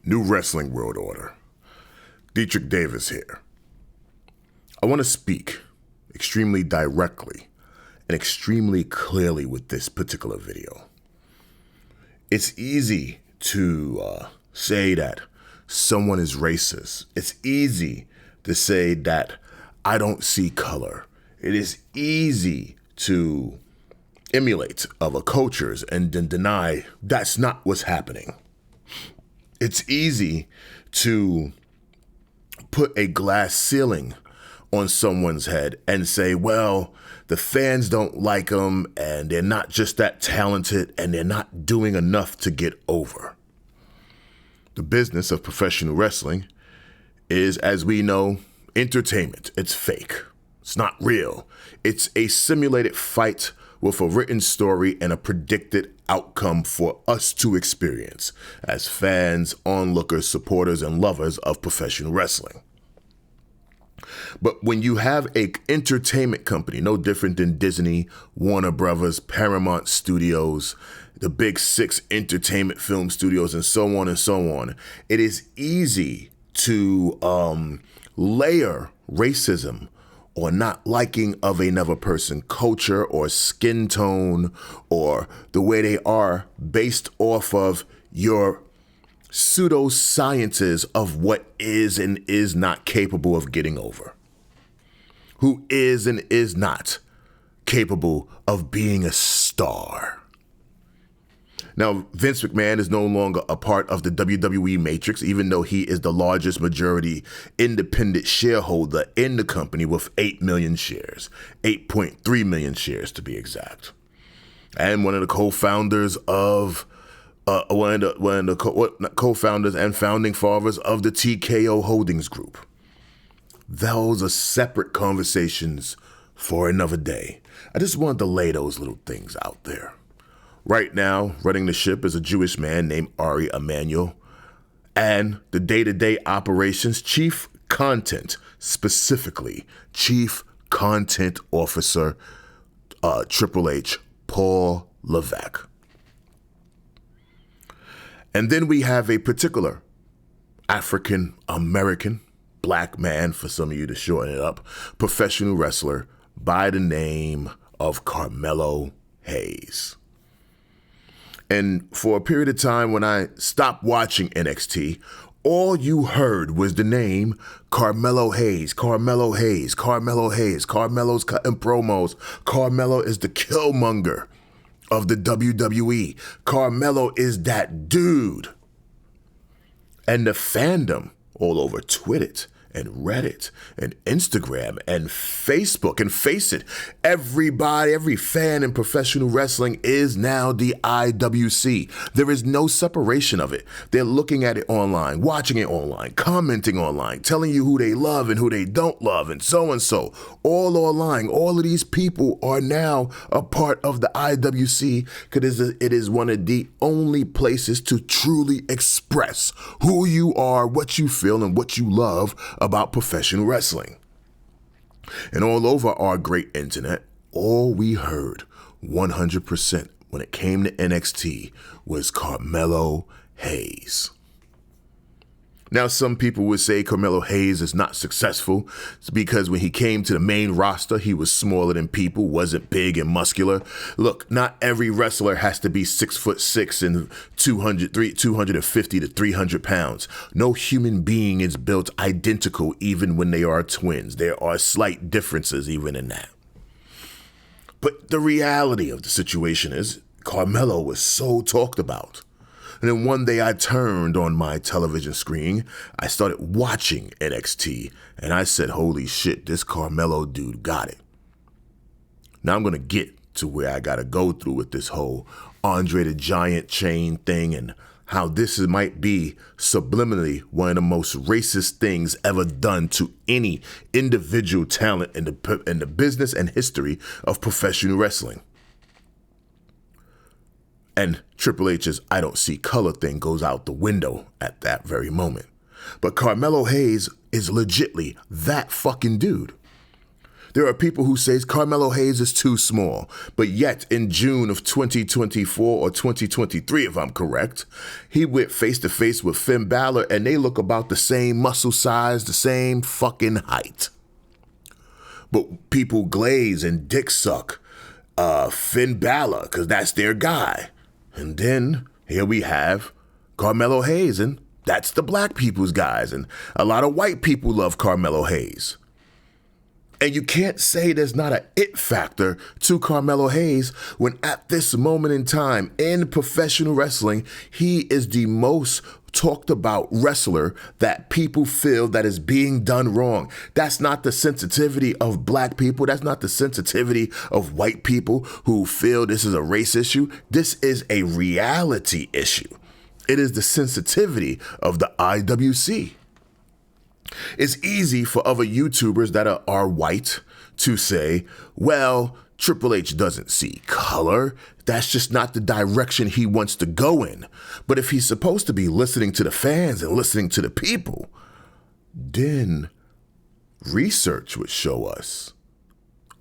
New Wrestling World Order. Dietrich Davis here. I want to speak extremely directly and extremely clearly with this particular video. It's easy to say that someone is racist. It's easy to say that I don't see color. It is easy to emulate other cultures and then deny that's not what's happening. It's easy to put a glass ceiling on someone's head and say, well, the fans don't like them and they're not just that talented and they're not doing enough to get over. The business of professional wrestling is, as we know, entertainment. It's fake. It's not real. It's a simulated fight with a written story and a predicted outcome for us to experience as fans, onlookers, supporters, and lovers of professional wrestling. But when you have an entertainment company, no different than Disney, Warner Brothers, Paramount Studios, the big six entertainment film studios, and so on, it is easy to layer racism or not liking of another person's culture or skin tone or the way they are based off of your pseudosciences of what is and is not capable of getting over. Who is and is not capable of being a star. Now, Vince McMahon is no longer a part of the WWE matrix, even though he is the largest majority independent shareholder in the company with 8 million shares, 8.3 million shares to be exact. And one of the co-founders of, co-founders and founding fathers of the TKO Holdings Group. Those are separate conversations for another day. I just wanted to lay those little things out there. Right now, running the ship is a Jewish man named Ari Emanuel, and the day-to-day operations chief content, specifically chief content officer, Triple H, Paul Levesque. And then we have a particular African-American, black man, for some of you to shorten it up, professional wrestler by the name of Carmelo Hayes. And for a period of time when I stopped watching NXT, all you heard was the name Carmelo Hayes, Carmelo Hayes, Carmelo Hayes. Carmelo's cutting promos. Carmelo is the killmonger of the WWE. Carmelo is that dude. And the fandom all over Twitter and Reddit and Instagram and Facebook, and face it, everybody, every fan in professional wrestling is now the IWC. There is no separation of it. They're looking at it online, watching it online, commenting online, telling you who they love and who they don't love, and so, all online. All of these people are now a part of the IWC because it is one of the only places to truly express who you are, what you feel, and what you love about professional wrestling. And all over our great internet, all we heard 100% when it came to NXT was Carmelo Hayes. Now, some people would say Carmelo Hayes is not successful. It's because when he came to the main roster, he was smaller than people, wasn't big and muscular. Look, not every wrestler has to be 6'6" and 250 to 300 pounds. No human being is built identical even when they are twins. There are slight differences even in that. But the reality of the situation is Carmelo was so talked about. And then one day I turned on my television screen, I started watching NXT, and I said, holy shit, this Carmelo dude got it. Now I'm going to get to where I got to go through with this whole Andre the Giant chain thing and how this might be subliminally one of the most racist things ever done to any individual talent in the business and history of professional wrestling. And Triple H's I don't see color thing goes out the window at that very moment. But Carmelo Hayes is legitly that fucking dude. There are people who say Carmelo Hayes is too small, but yet in June of 2024 or 2023, if I'm correct, he went face-to-face with Finn Balor, and they look about the same muscle size, the same fucking height. But people glaze and dick suck Finn Balor because that's their guy. And then here we have Carmelo Hayes, and that's the black people's guys. And a lot of white people love Carmelo Hayes. And you can't say there's not an it factor to Carmelo Hayes when at this moment in time in professional wrestling, he is the most talked about wrestler that people feel that is being done wrong. That's not the sensitivity of black people. That's not the sensitivity of white people who feel this is a race issue. This is a reality issue. It is the sensitivity of the IWC. It's easy for other YouTubers that are white to say, well, Triple H doesn't see color. That's just not the direction he wants to go in. But if he's supposed to be listening to the fans and listening to the people, then research would show us,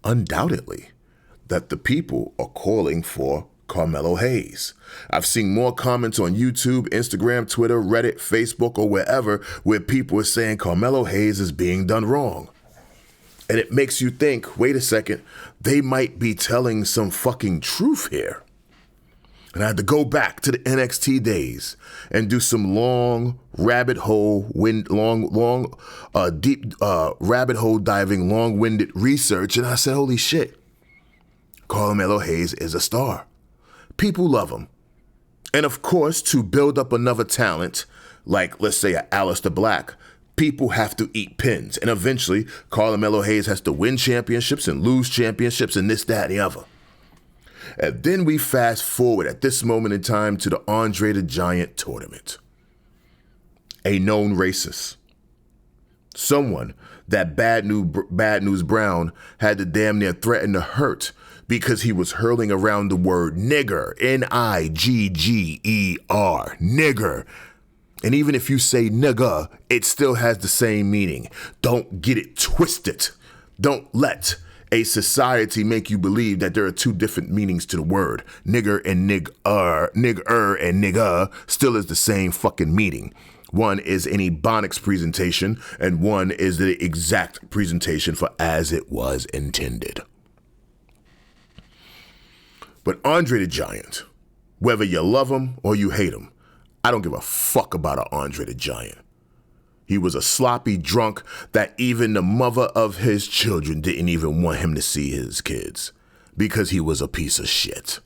undoubtedly, that the people are calling for Carmelo Hayes. I've seen more comments on YouTube, Instagram, Twitter, Reddit, Facebook, or wherever where people are saying Carmelo Hayes is being done wrong. And it makes you think, wait a second, they might be telling some fucking truth here. And I had to go back to the NXT days and do some long rabbit hole, deep rabbit hole diving, long-winded research. And I said, holy shit, Carmelo Hayes is a star. People love him. And of course, to build up another talent, like let's say a Aleister Black, people have to eat pins. And eventually, Carmelo Hayes has to win championships and lose championships and this, that, and the other. And then we fast forward at this moment in time to the Andre the Giant tournament. A known racist. Someone that Bad News Brown had to damn near threaten to hurt because he was hurling around the word nigger, N-I-G-G-E-R, nigger. And even if you say nigga, it still has the same meaning. Don't get it twisted. Don't let a society make you believe that there are two different meanings to the word. Nigger and nigger and nigga still is the same fucking meaning. One is an Ebonics presentation, and one is the exact presentation for as it was intended. But Andre the Giant, whether you love him or you hate him, I don't give a fuck about an Andre the Giant. He was a sloppy drunk that even the mother of his children didn't even want him to see his kids because he was a piece of shit.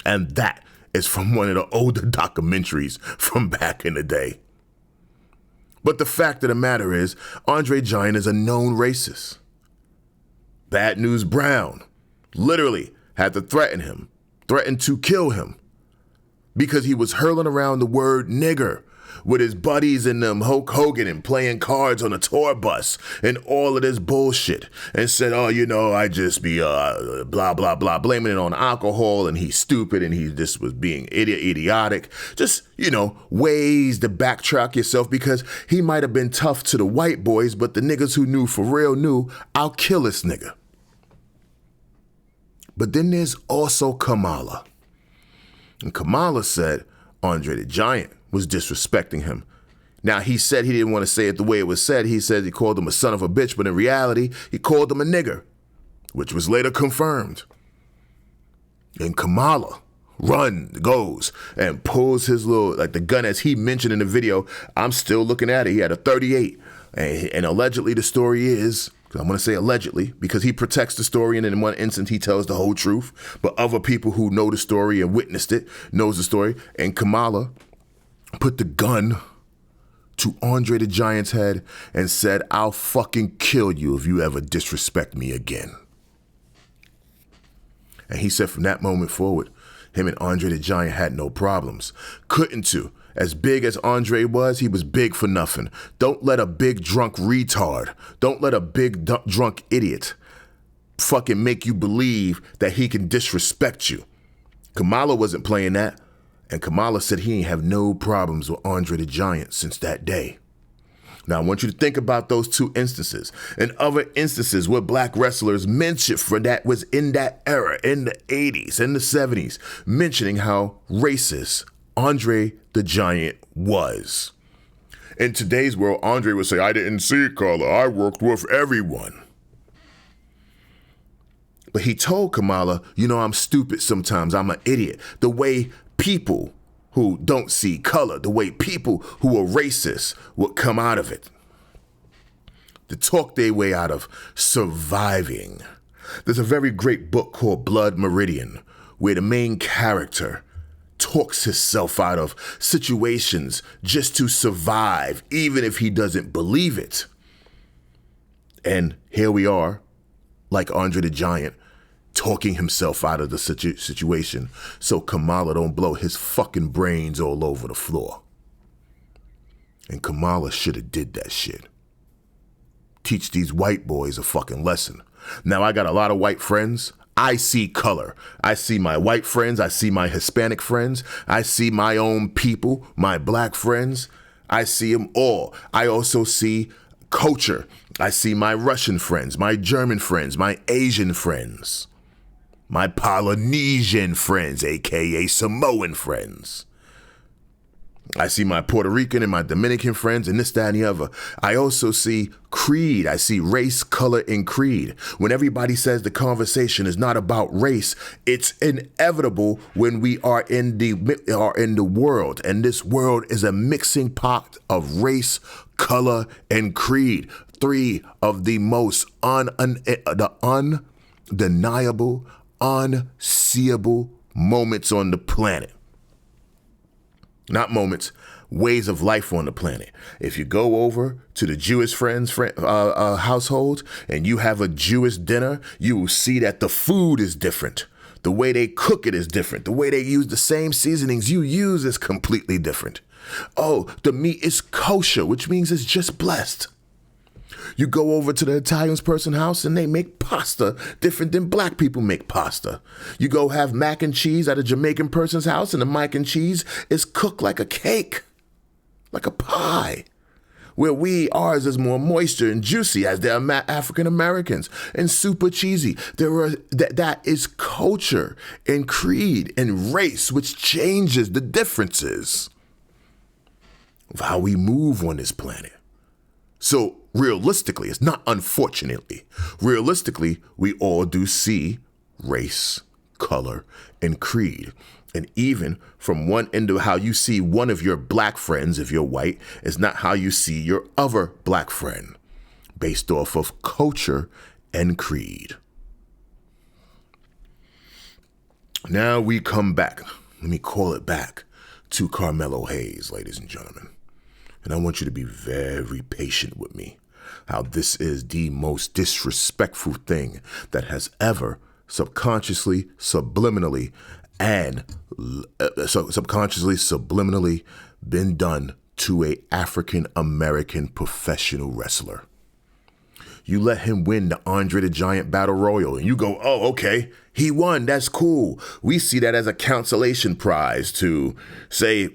And that is from one of the older documentaries from back in the day. But the fact of the matter is, Andre Giant is a known racist. Bad News Brown literally had to threatened to kill him because he was hurling around the word nigger with his buddies and them Hulk Hogan and playing cards on a tour bus and all of this bullshit and said, oh, you know, I just be blah, blah, blah, blaming it on alcohol and he's stupid and he just was being idiotic. Just, you know, ways to backtrack yourself because he might have been tough to the white boys, but the niggas who knew for real knew, I'll kill this nigga. But then there's also Kamala. And Kamala said Andre the Giant was disrespecting him. Now, he said he didn't want to say it the way it was said. He said he called him a son of a bitch, but in reality, he called him a nigger, which was later confirmed. And Kamala goes and pulls his little, like the gun as he mentioned in the video. I'm still looking at it. He had a 38. And allegedly the story is, I'm going to say allegedly, because he protects the story and in one instance he tells the whole truth. But other people who know the story and witnessed it knows the story. And Kamala put the gun to Andre the Giant's head and said, I'll fucking kill you if you ever disrespect me again. And he said from that moment forward, him and Andre the Giant had no problems. Couldn't to. As big as Andre was, he was big for nothing. Don't let a big drunk retard, don't let a big drunk idiot fucking make you believe that he can disrespect you. Kamala wasn't playing that. And Kamala said he ain't have no problems with Andre the Giant since that day. Now, I want you to think about those two instances and other instances where black wrestlers mentioned for that was in that era, in the 80s, in the 70s, mentioning how racist Andre the Giant was. In today's world, Andre would say, I didn't see color. I worked with everyone. But he told Kamala, I'm stupid sometimes. I'm an idiot. The way people who don't see color, the way people who are racist would come out of it, to talk their way out of surviving. There's a very great book called Blood Meridian, where the main character talks himself out of situations just to survive, even if he doesn't believe it. And here we are, like Andre the Giant, talking himself out of the situation so Kamala don't blow his fucking brains all over the floor. And Kamala should have did that shit. Teach these white boys a fucking lesson. Now, I got a lot of white friends. I see color. I see my white friends. I see my Hispanic friends. I see my own people, my black friends. I see them all. I also see culture. I see my Russian friends, my German friends, my Asian friends, my Polynesian friends, aka Samoan friends. I see my Puerto Rican and my Dominican friends and this, that, and the other. I also see creed. I see race, color, and creed. When everybody says the conversation is not about race, it's inevitable when we are in the world. And this world is a mixing pot of race, color, and creed. Three of the most undeniable, unseeable moments on the planet. Not moments, ways of life on the planet. If you go over to the Jewish household and you have a Jewish dinner, you will see that the food is different. The way they cook it is different. The way they use the same seasonings you use is completely different. Oh, the meat is kosher, which means it's just blessed. You go over to the Italian person's house and they make pasta different than black people make pasta. You go have mac and cheese at a Jamaican person's house and the mac and cheese is cooked like a cake, like a pie. Where ours is more moisture and juicy as they are African Americans and super cheesy. That is culture and creed and race, which changes the differences of how we move on this planet. So realistically, it's not unfortunately, realistically, we all do see race, color, and creed. And even from one end of how you see one of your black friends, if you're white, is not how you see your other black friend, based off of culture and creed. Now we come back, let me call it back, to Carmelo Hayes, ladies and gentlemen. And I want you to be very patient with me. How this is the most disrespectful thing that has ever subconsciously, subliminally been done to a African American professional wrestler. You let him win the Andre the Giant Battle Royal and you go, oh, okay, he won. That's cool. We see that as a consolation prize to say,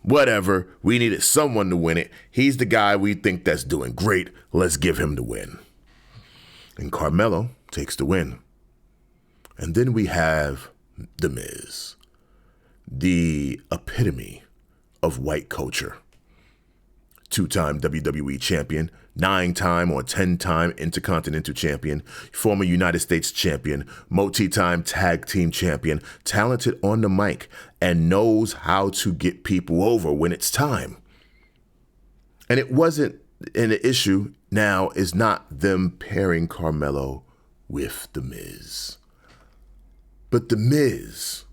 whatever, we needed someone to win it. He's the guy we think that's doing great. Let's give him the win. And Carmelo takes the win. And then we have The Miz, the epitome of white culture. 2-time WWE champion, 9-time or 10-time Intercontinental champion, former United States champion, multi-time tag team champion, talented on the mic, and knows how to get people over when it's time. And it wasn't, and the issue now is not them pairing Carmelo with The Miz. But The Miz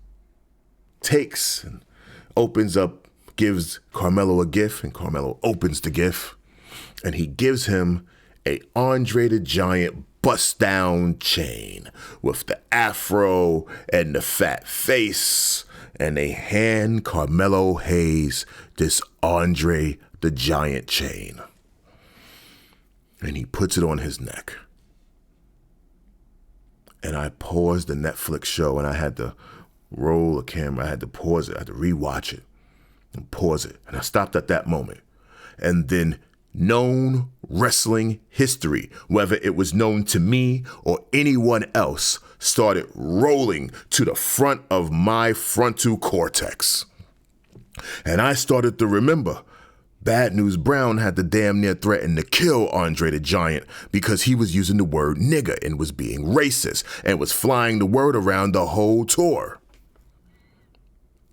takes and opens up, gives Carmelo a gift, and Carmelo opens the gift, and he gives him a Andre the Giant bust-down chain with the afro and the fat face, and they hand Carmelo Hayes this Andre the Giant chain. And he puts it on his neck. And I paused the Netflix show, and I had to roll a camera. I had to pause it. I had to rewatch it and pause it. And I stopped at that moment. And then known wrestling history, whether it was known to me or anyone else, started rolling to the front of my frontal cortex. And I started to remember Bad News Brown had to damn near threaten to kill Andre the Giant because he was using the word nigger and was being racist and was flying the word around the whole tour.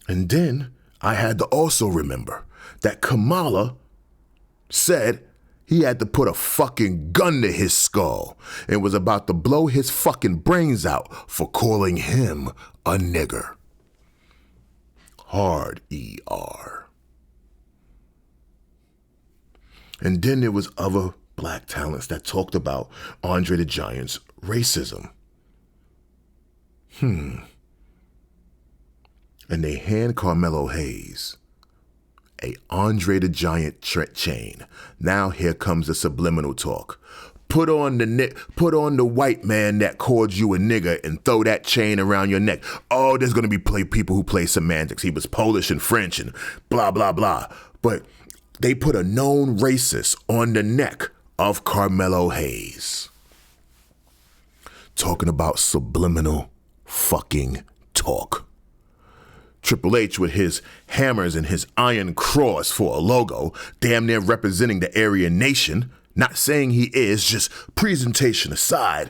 And then I had to also remember that Kamala said he had to put a fucking gun to his skull and was about to blow his fucking brains out for calling him a nigger. Hard ER. And then there was other black talents that talked about Andre the Giant's racism. And they hand Carmelo Hayes a Andre the Giant chain. Now here comes the subliminal talk. Put on the white man that called you a nigger and throw that chain around your neck. Oh, there's going to be people who play semantics. He was Polish and French and blah, blah, blah. But they put a known racist on the neck of Carmelo Hayes. Talking about subliminal fucking talk. Triple H with his hammers and his iron cross for a logo, damn near representing the Aryan nation, not saying he is, just presentation aside,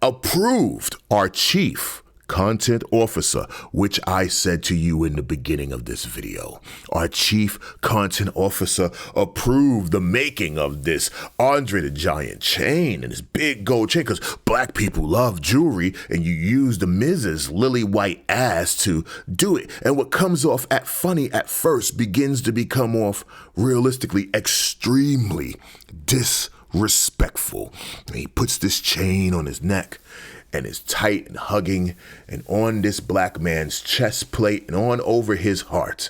approved our chief content officer, which I said to you in the beginning of this video. Our chief content officer approved the making of this Andre the Giant chain and this big gold chain because black people love jewelry and you use the Miz's lily white ass to do it. And what comes off at funny at first begins to become off realistically extremely disrespectful. And he puts this chain on his neck and is tight and hugging, and on this black man's chest plate and on over his heart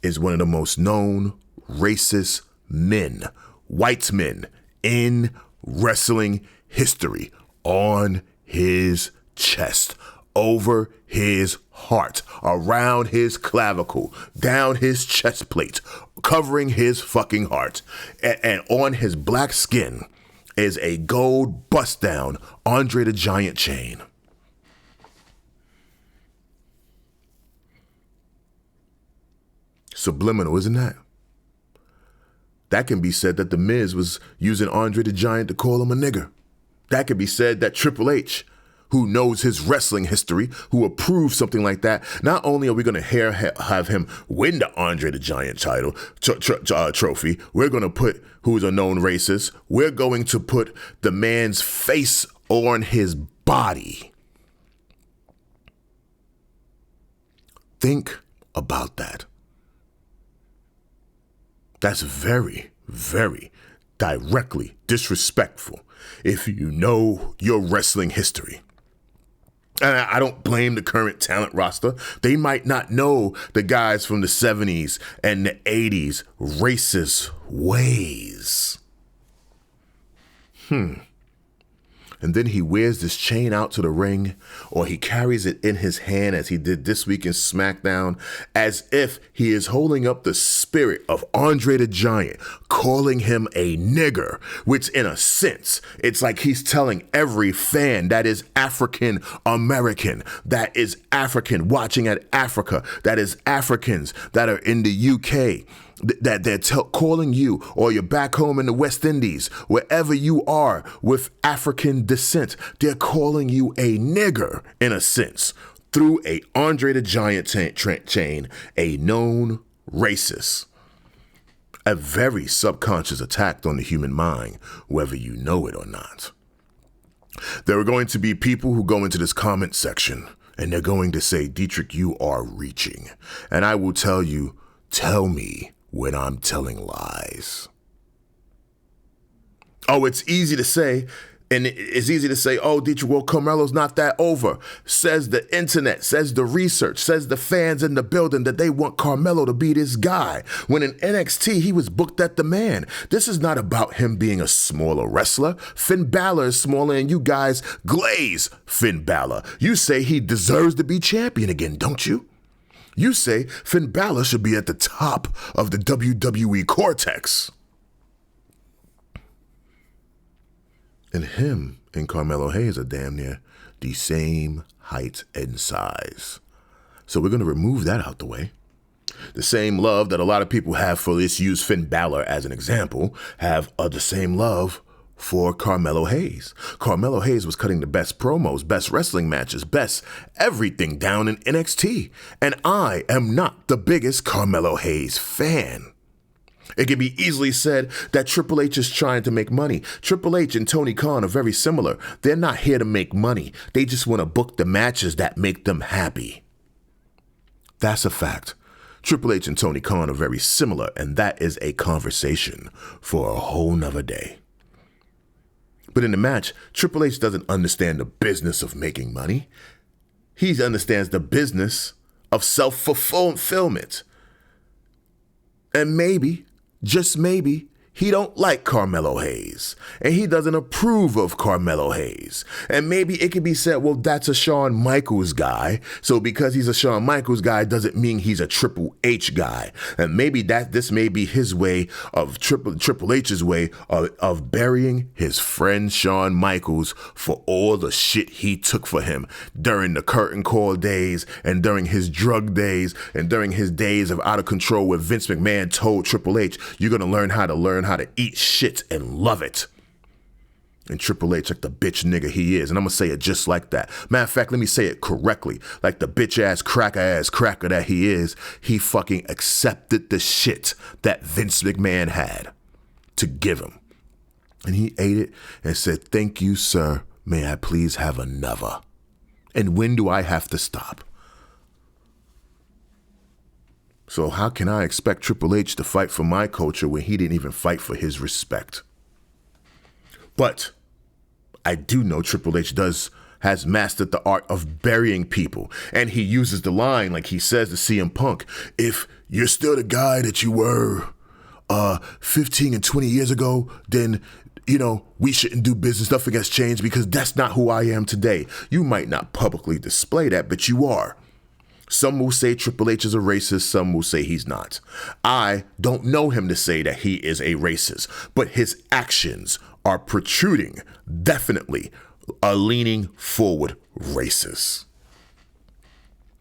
is one of the most known racist men, white men in wrestling history, on his chest, over his heart, around his clavicle, down his chest plate, covering his fucking heart, and on his black skin is a gold bust-down Andre the Giant chain. Subliminal, isn't that? That can be said that The Miz was using Andre the Giant to call him a nigger. That can be said that Triple H, who knows his wrestling history, who approves something like that, not only are we going to have him win the Andre the Giant title trophy, we're going to put who's a known racist, we're going to put the man's face on his body. Think about that. That's very, very directly disrespectful if you know your wrestling history. And I don't blame the current talent roster. They might not know the guys from the 70s and the 80s racist ways. And then he wears this chain out to the ring, or he carries it in his hand as he did this week in SmackDown, as if he is holding up the spirit of Andre the Giant, calling him a nigger, which in a sense, it's like he's telling every fan that is African American, that is African watching at Africa, that is Africans that are in the UK, that they're calling you, or you're back home in the West Indies, wherever you are with African descent, they're calling you a nigger in a sense through a Andre the Giant chain, a known racist. A very subconscious attack on the human mind, whether you know it or not. There are going to be people who go into this comment section and they're going to say, Dietrich, you are reaching. And I will tell you, tell me when I'm telling lies. Oh, it's easy to say, and it's easy to say, oh, Dietrich, well, Carmelo's not that over. Says the internet, says the research, says the fans in the building that they want Carmelo to be this guy. When in NXT, he was booked at the man. This is not about him being a smaller wrestler. Finn Balor is smaller, and you guys glaze Finn Balor. You say he deserves to be champion again, don't you? You say Finn Balor should be at the top of the WWE cortex. And him and Carmelo Hayes are damn near the same height and size. So we're going to remove that out the way. The same love that a lot of people have for, let's use Finn Balor as an example, have the same love for Carmelo Hayes. Carmelo Hayes was cutting the best promos, best wrestling matches, best everything down in NXT. And I am not the biggest Carmelo Hayes fan. It can be easily said that Triple H is trying to make money. Triple H and Tony Khan are very similar. They're not here to make money. They just want to book the matches that make them happy. That's a fact. Triple H and Tony Khan are very similar, and that is a conversation for a whole nother day. But in the match, Triple H doesn't understand the business of making money. He understands the business of self-fulfillment. And maybe, just maybe, he don't like Carmelo Hayes, and he doesn't approve of Carmelo Hayes. And maybe it could be said, well, that's a Shawn Michaels guy, so because he's a Shawn Michaels guy doesn't mean he's a Triple H guy. And maybe this may be his way of Triple H's way of burying his friend Shawn Michaels for all the shit he took for him during the curtain call days and during his drug days and during his days of out of control where Vince McMahon told Triple H, you're going to learn how to eat shit and love it. And Triple H, like the bitch nigga he is, and I'm going to say it just like that. Matter of fact, let me say it correctly. Like the bitch ass cracker that he is, he fucking accepted the shit that Vince McMahon had to give him. And he ate it and said, thank you, sir. May I please have another? And when do I have to stop? So how can I expect Triple H to fight for my culture when he didn't even fight for his respect? But I do know Triple H has mastered the art of burying people. And he uses the line, like he says to CM Punk, if you're still the guy that you were 15 and 20 years ago, then, we shouldn't do business. Nothing has changed because that's not who I am today. You might not publicly display that, but you are. Some will say Triple H is a racist. Some will say he's not. I don't know him to say that he is a racist, but his actions are protruding, definitely a leaning forward racist.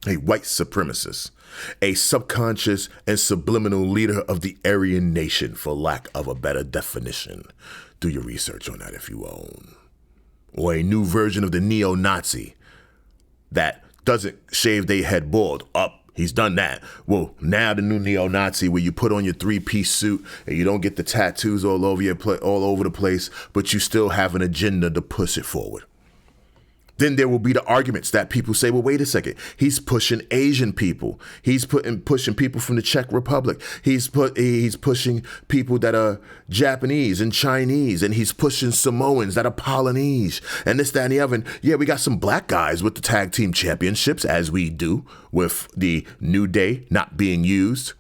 A white supremacist, a subconscious and subliminal leader of the Aryan nation, for lack of a better definition. Do your research on that if you own. Or a new version of the neo-Nazi that doesn't shave their head bald. He's done that. Well, now the new neo-Nazi where you put on your three-piece suit and you don't get the tattoos all over the place, but you still have an agenda to push it forward. Then there will be the arguments that people say, well, wait a second. He's pushing Asian people. He's pushing people from the Czech Republic. He's pushing people that are Japanese and Chinese, and he's pushing Samoans that are Polynesian, and this, that, and the other. And yeah, we got some black guys with the tag team championships, as we do with the New Day not being used.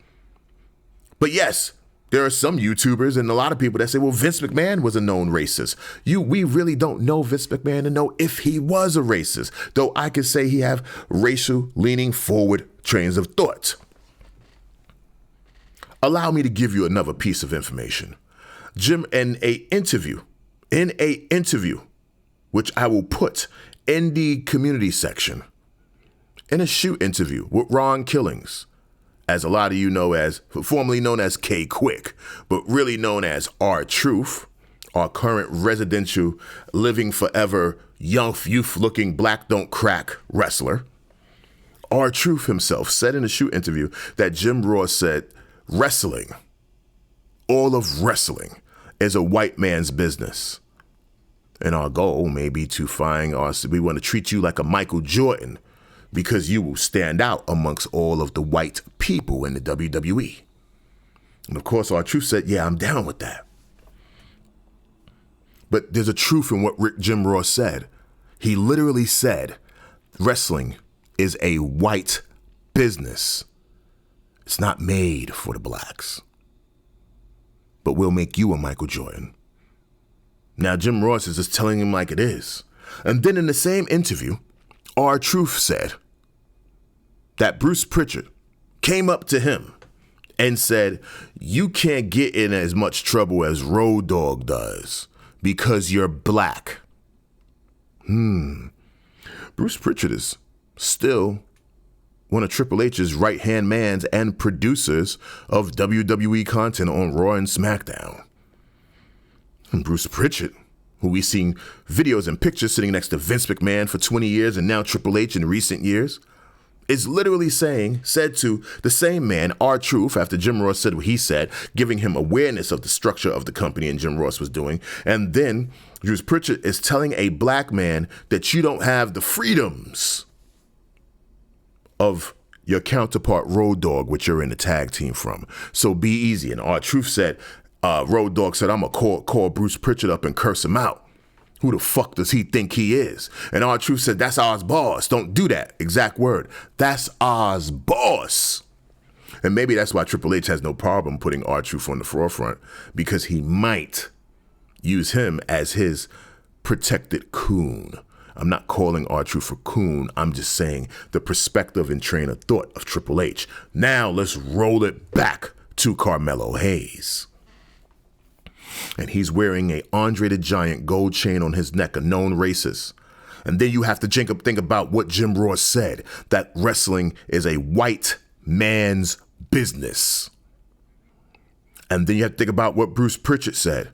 But yes, there are some YouTubers and a lot of people that say, well, Vince McMahon was a known racist. We really don't know Vince McMahon to know if he was a racist, though I could say he have racial leaning forward trains of thought. Allow me to give you another piece of information. Jim, in a interview, which I will put in the community section, in a shoot interview with Ron Killings, as a lot of you know as, formerly known as K Quick, but really known as R-Truth, our current residential living forever young youth looking black don't crack wrestler. R-Truth himself said in a shoot interview that Jim Ross said, wrestling, all of wrestling is a white man's business. And our goal may be to find us, we want to treat you like a Michael Jordan, because you will stand out amongst all of the white people in the WWE. And of course, R-Truth said, yeah, I'm down with that. But there's a truth in what Jim Ross said. He literally said, wrestling is a white business. It's not made for the blacks. But we'll make you a Michael Jordan. Now, Jim Ross is just telling him like it is. And then in the same interview, R-Truth said that Bruce Pritchard came up to him and said, you can't get in as much trouble as Road Dogg does because you're black. Bruce Pritchard is still one of Triple H's right-hand mans and producers of WWE content on Raw and SmackDown. And Bruce Pritchard, who we've seen videos and pictures sitting next to Vince McMahon for 20 years and now Triple H in recent years, is literally said to the same man, R-Truth, after Jim Ross said what he said, giving him awareness of the structure of the company and Jim Ross was doing. And then Bruce Pritchard is telling a black man that you don't have the freedoms of your counterpart Road Dogg, which you're in the tag team from. So be easy. And R-Truth said, Road Dogg said, I'm going to call Bruce Pritchard up and curse him out. Who the fuck does he think he is? And R-Truth said, that's Oz boss. Don't do that. Exact word. That's Oz boss. And maybe that's why Triple H has no problem putting R-Truth on the forefront, because he might use him as his protected coon. I'm not calling R-Truth a coon. I'm just saying the perspective and train of thought of Triple H. Now let's roll it back to Carmelo Hayes. And he's wearing a Andre the Giant gold chain on his neck, a known racist. And then you have to think about what Jim Ross said, that wrestling is a white man's business. And then you have to think about what Bruce Pritchard said.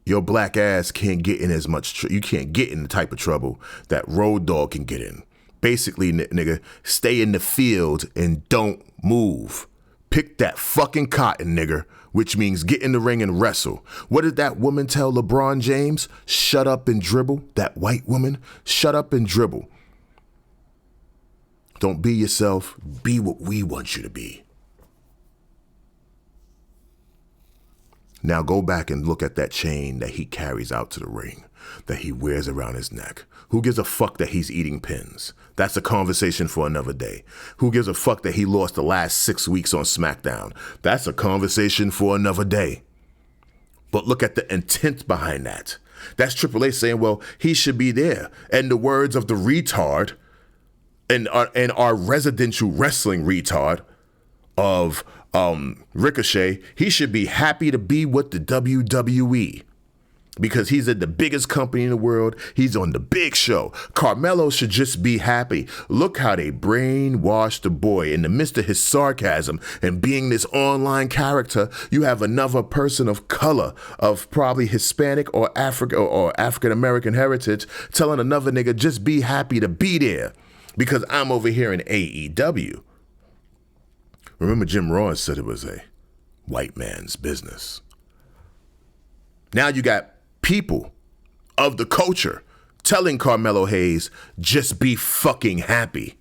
Your black ass can't get in as much, you can't get in the type of trouble that Road Dogg can get in. Basically, nigga, stay in the field and don't move. Pick that fucking cotton, nigga, which means get in the ring and wrestle. What did that woman tell LeBron James? Shut up and dribble. That white woman, shut up and dribble. Don't be yourself. Be what we want you to be. Now go back and look at that chain that he carries out to the ring, that he wears around his neck. Who gives a fuck that he's eating pins? That's a conversation for another day. Who gives a fuck that he lost the last 6 weeks on SmackDown? That's a conversation for another day. But look at the intent behind that. That's Triple H saying, well, he should be there. And the words of the retard and our residential wrestling retard of Ricochet, he should be happy to be with the WWE because he's at the biggest company in the world. He's on the big show. Carmelo should just be happy. Look how they brainwashed the boy. In the midst of his sarcasm and being this online character, you have another person of color, of probably Hispanic or African American heritage, telling another nigga just be happy to be there because I'm over here in AEW. Remember, Jim Ross said it was a white man's business. Now you got people of the culture telling Carmelo Hayes, just be fucking happy.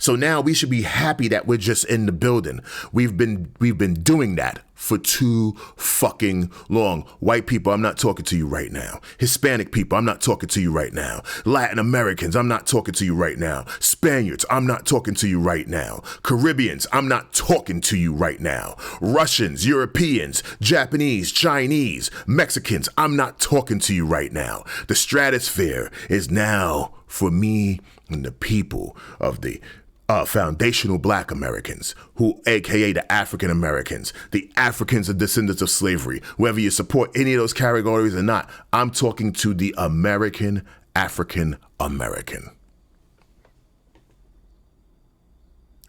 So now we should be happy that we're just in the building. We've been doing that for too fucking long. White people, I'm not talking to you right now. Hispanic people, I'm not talking to you right now. Latin Americans, I'm not talking to you right now. Spaniards, I'm not talking to you right now. Caribbeans, I'm not talking to you right now. Russians, Europeans, Japanese, Chinese, Mexicans, I'm not talking to you right now. The stratosphere is now for me and the people of the foundational black Americans, who, aka the African Americans, the Africans are descendants of slavery. Whether you support any of those categories or not, I'm talking to the American African American.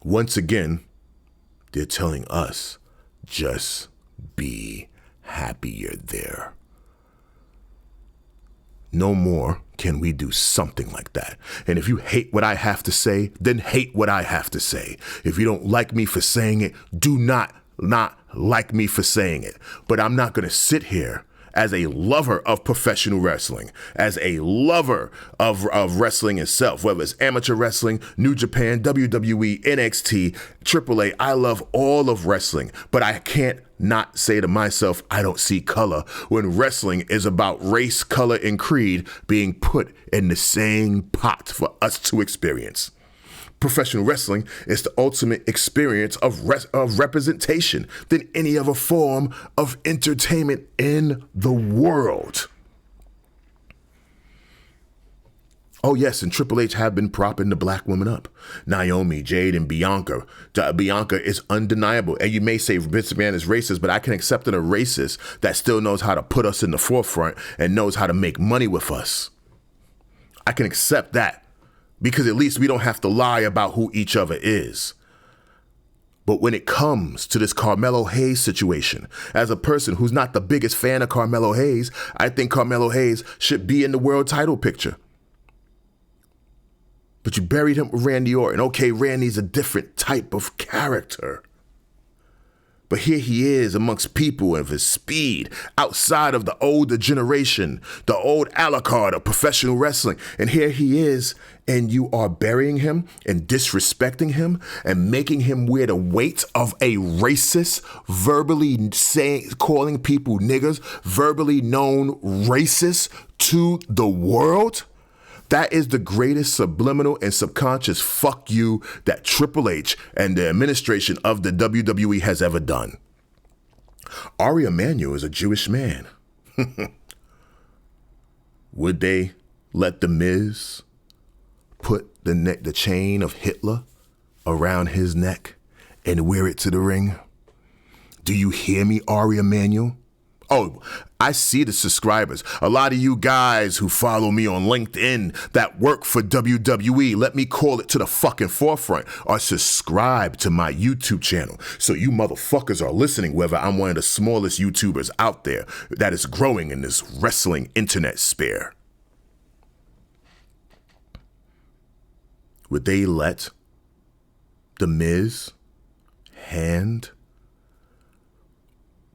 Once again, they're telling us, just be happy you're there. No more can we do something like that. And if you hate what I have to say, then hate what I have to say. If you don't like me for saying it, do not like me for saying it. But I'm not going to sit here as a lover of professional wrestling, as a lover of wrestling itself, whether it's amateur wrestling, New Japan, WWE, NXT, AAA. I love all of wrestling, but I can't not say to myself, I don't see color, when wrestling is about race, color, and creed being put in the same pot for us to experience. Professional wrestling is the ultimate experience of representation than any other form of entertainment in the world. Oh, yes, and Triple H have been propping the black women up. Naomi, Jade, and Bianca. Bianca is undeniable. And you may say Vince McMahon is racist, but I can accept a racist that still knows how to put us in the forefront and knows how to make money with us. I can accept that because at least we don't have to lie about who each other is. But when it comes to this Carmelo Hayes situation, as a person who's not the biggest fan of Carmelo Hayes, I think Carmelo Hayes should be in the world title picture. But you buried him with Randy Orton. Okay, Randy's a different type of character. But here he is amongst people of his speed, outside of the older generation, the old a la carte of professional wrestling. And here he is, and you are burying him and disrespecting him and making him wear the weight of a racist, verbally calling people niggers, verbally known racist to the world. That is the greatest subliminal and subconscious fuck you that Triple H and the administration of the WWE has ever done. Ari Emanuel is a Jewish man. Would they let The Miz put the chain of Hitler around his neck and wear it to the ring? Do you hear me, Ari Emanuel? Oh, I see the subscribers. A lot of you guys who follow me on LinkedIn that work for WWE, let me call it to the fucking forefront, are subscribed to my YouTube channel. So you motherfuckers are listening, whether I'm one of the smallest YouTubers out there that is growing in this wrestling internet sphere. Would they let The Miz hand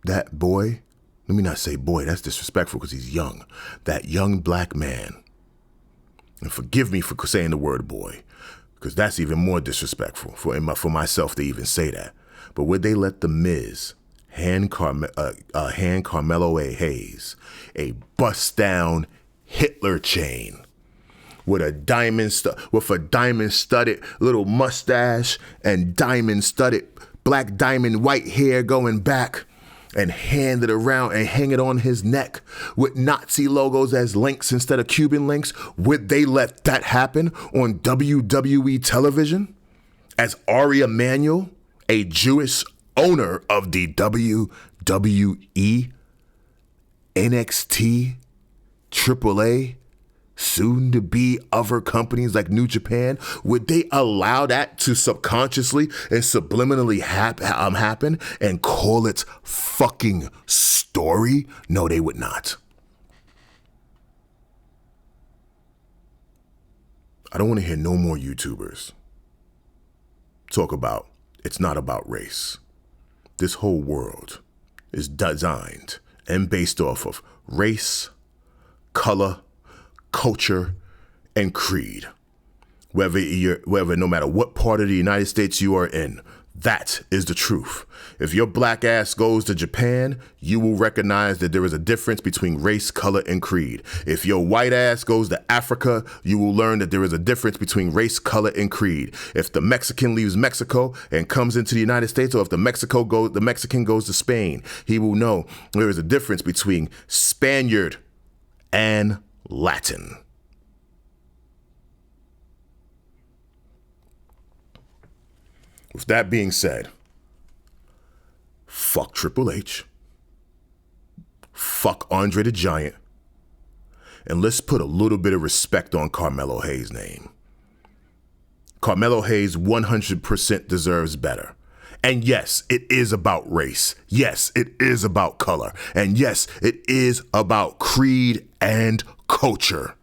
that boy? Let me not say boy, that's disrespectful because he's young. That young black man, and forgive me for saying the word boy, because that's even more disrespectful for myself to even say that. But would they let The Miz hand Carmelo Hayes a bust-down Hitler chain with a diamond-studded little mustache and diamond-studded black diamond white hair going back, and hand it around and hang it on his neck with Nazi logos as links instead of Cuban links? Would they let that happen on WWE television? As Ari Emanuel, a Jewish owner of the WWE, NXT, AAA, soon to be other companies like New Japan, would they allow that to subconsciously and subliminally happen and call it fucking story? No, they would not. I don't want to hear no more YouTubers talk about it's not about race. This whole world is designed and based off of race, color, culture, and creed. Whether no matter what part of the United States you are in, that is the truth. If your black ass goes to Japan, you will recognize that there is a difference between race, color, and creed. If your white ass goes to Africa, you will learn that there is a difference between race, color, and creed. If the Mexican leaves Mexico and comes into the United States, or if the Mexican goes to Spain, he will know there is a difference between Spaniard and Latin. With that being said, fuck Triple H, fuck Andre the Giant, and let's put a little bit of respect on Carmelo Hayes' name. Carmelo Hayes 100% deserves better. And yes, it is about race. Yes, it is about color. And yes, it is about creed and culture.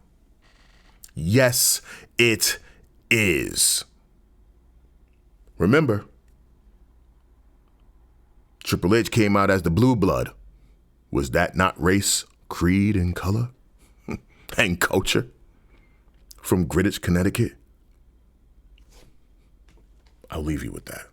Yes, it is. Remember, Triple H came out as the blue blood. Was that not race, creed, and color? And culture? From Greenwich, Connecticut? I'll leave you with that.